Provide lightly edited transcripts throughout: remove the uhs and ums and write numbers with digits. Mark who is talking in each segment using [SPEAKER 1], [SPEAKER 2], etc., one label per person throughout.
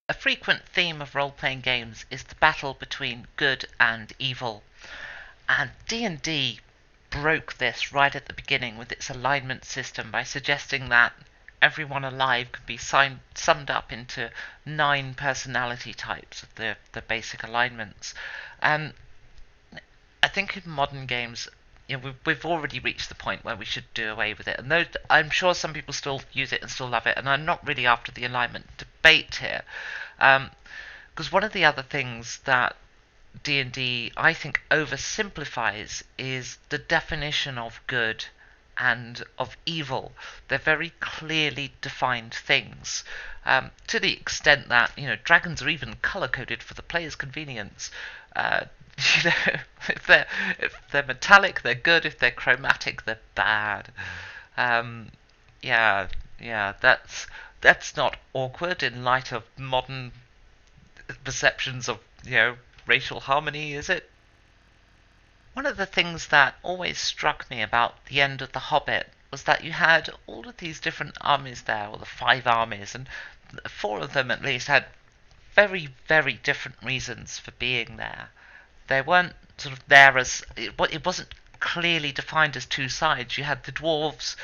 [SPEAKER 1] A frequent theme of role-playing games is the battle between good and evil, and D&D broke this right at the beginning with its alignment system by suggesting that everyone alive could be summed up into 9 personality types of the basic alignments. And I think in modern games, we've already reached the point where we should do away with it. And though I'm sure some people still use it and still love it, and I'm not really after the alignment debate here, because one of the other things that D&D I think oversimplifies is the definition of good and of evil. They're very clearly defined things, to the extent that dragons are even color coded for the player's convenience. Uh, you know, if they're metallic, they're good. If they're chromatic, they're bad. Um, yeah, yeah, that's not awkward in light of modern perceptions of racial harmony, is it? One of the things that always struck me about the end of The Hobbit was that you had all of these different armies there, or the 5 armies, and 4 of them at least had very, very different reasons for being there. They weren't sort of there as it wasn't clearly defined as 2 sides. You had the dwarves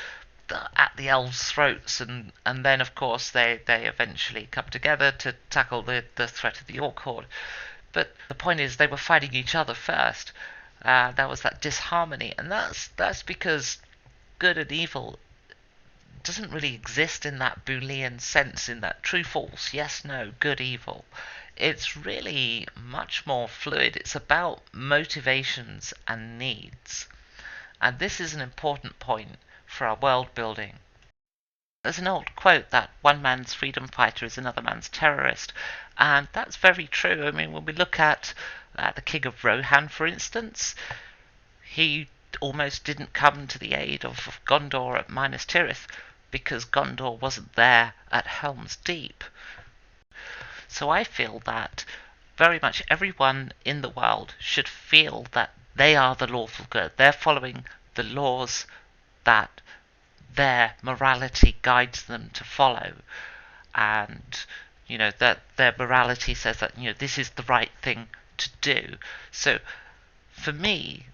[SPEAKER 1] at the elves' throats, and then of course they eventually come together to tackle the threat of the orc horde. But the point is, they were fighting each other first. There was that disharmony, and that's because good and evil doesn't really exist in that Boolean sense, in that true false, yes, no, good, evil. It's really much more fluid. It's about motivations and needs. And this is an important point for our world building. There's an old quote that one man's freedom fighter is another man's terrorist, and that's very true. I mean, when we look at the King of Rohan, for instance, he almost didn't come to the aid of Gondor at Minas Tirith because Gondor wasn't there at Helm's Deep. So I feel that very much everyone in the world should feel that they are the lawful good. They're following the laws that their morality guides them to follow, and that their morality says that this is the right thing to do. So for me,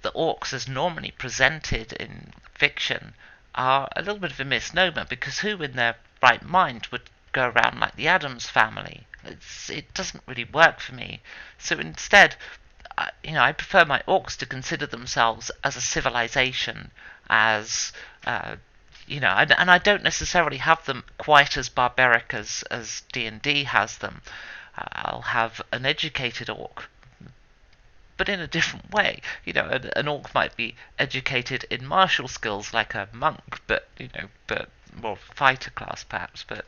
[SPEAKER 1] the orcs as normally presented in fiction are a little bit of a misnomer, because who in their right mind would go around like the Addams family? It doesn't really work for me. So instead, I prefer my orcs to consider themselves as a civilization, as and I don't necessarily have them quite as barbaric as D&D has them. I'll have an educated orc, but in a different way. An orc might be educated in martial skills like a monk, but more fighter class perhaps. But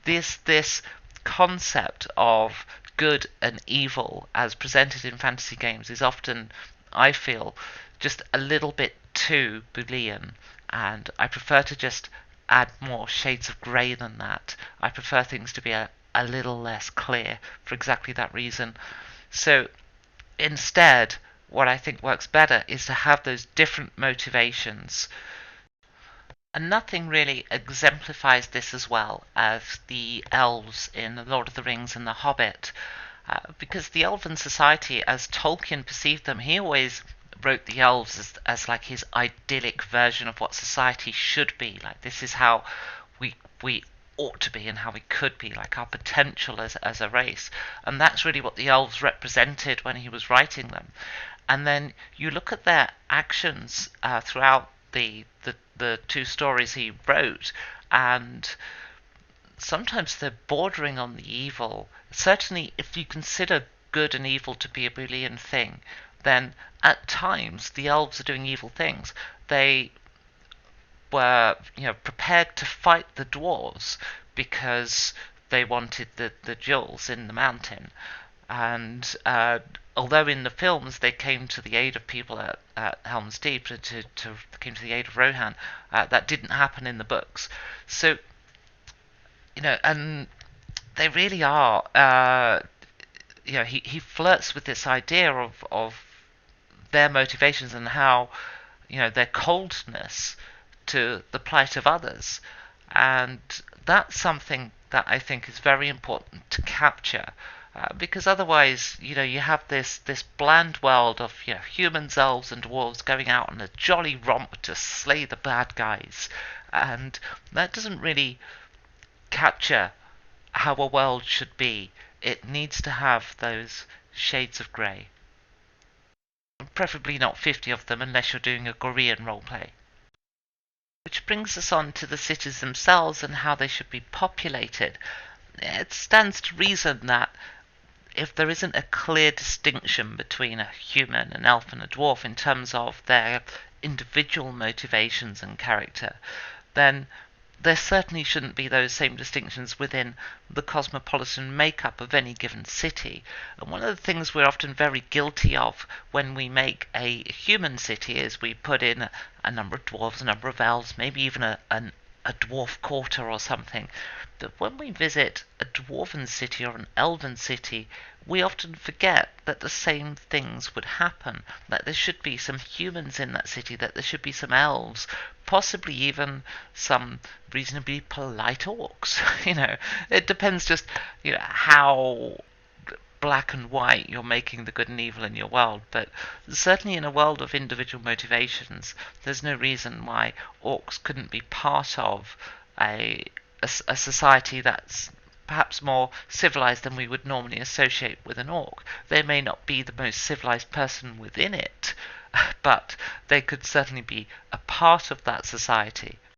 [SPEAKER 1] this concept of good and evil as presented in fantasy games is often, I feel, just a little bit too Boolean, and I prefer to just add more shades of grey than that. I prefer things to be a little less clear for exactly that reason. So instead, what I think works better is to have those different motivations. And nothing really exemplifies this as well as the elves in The Lord of the Rings and The Hobbit. Because the elven society, as Tolkien perceived them, he always wrote the elves as like his idyllic version of what society should be. Like, this is how we ought to be and how we could be, like our potential as a race. And that's really what the elves represented when he was writing them. And then you look at their actions throughout the 2 stories he wrote, and sometimes they're bordering on the evil. Certainly, if you consider good and evil to be a Boolean thing, then at times the elves are doing evil things. They were, prepared to fight the dwarves because they wanted the jewels in the mountain. And although in the films they came to the aid of people at Helm's Deep, came to the aid of Rohan, that didn't happen in the books. So, and they really are. He flirts with this idea of their motivations and how their coldness to the plight of others, and that's something that I think is very important to capture. Because otherwise, you have this bland world of humans, elves, and dwarves going out on a jolly romp to slay the bad guys, and that doesn't really capture how a world should be. It needs to have those shades of grey. Preferably not 50 of them unless you're doing a Korean roleplay. Which brings us on to the cities themselves and how they should be populated. It stands to reason that if there isn't a clear distinction between a human, an elf, and a dwarf in terms of their individual motivations and character, then there certainly shouldn't be those same distinctions within the cosmopolitan makeup of any given city. And one of the things we're often very guilty of when we make a human city is we put in a number of dwarves, a number of elves, maybe even a dwarf quarter or something. But when we visit a dwarven city or an elven city, we often forget that the same things would happen, that there should be some humans in that city, that there should be some elves, possibly even some reasonably polite orcs. It depends just how black and white you're making the good and evil in your world, but certainly in a world of individual motivations, there's no reason why orcs couldn't be part of a society that's perhaps more civilized than we would normally associate with an orc. They may not be the most civilized person within it, but they could certainly be a part of that society.